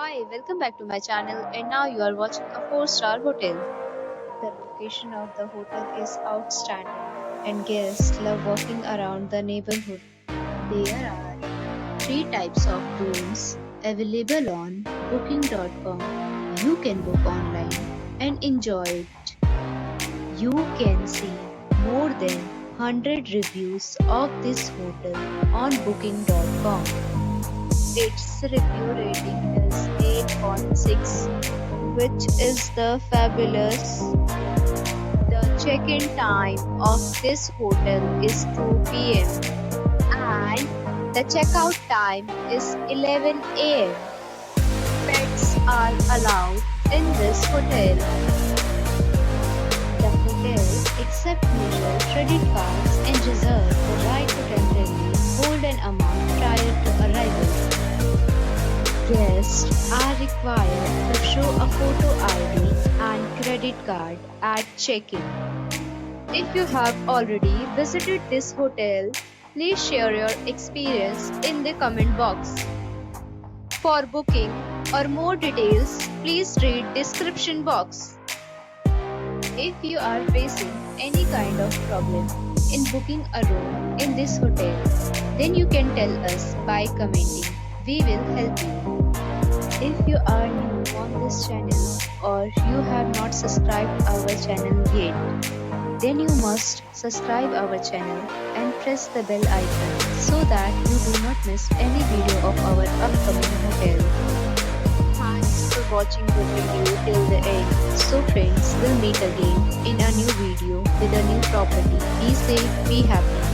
Hi, welcome back to my channel, and now you are watching a 4-star hotel. The location of the hotel is outstanding and guests love walking around the neighborhood. There are 3 types of rooms available on booking.com. You can book online and enjoy it. You can see more than 100 reviews of this hotel on booking.com. Its review rating is 8.6, which is the fabulous. The check-in time of this hotel is 2 p.m. and the checkout time is 11 a.m. Pets are allowed in this hotel. The hotel accepts major credit cards and reserves the right to temporarily hold an amount prior to arrival. Guests are required to show a photo ID and credit card at check-in. If you have already visited this hotel, please share your experience in the comment box. For booking or more details, please read description box. If you are facing any kind of problem in booking a room in this hotel, then you can tell us by commenting. We will help you. If you are new on this channel or you have not subscribed our channel yet, then you must subscribe our channel and press the bell icon so that you do not miss any video of our upcoming hotel. Thanks for watching the video till the end. So friends, we'll meet again in a new video with a new property. Be safe, be happy.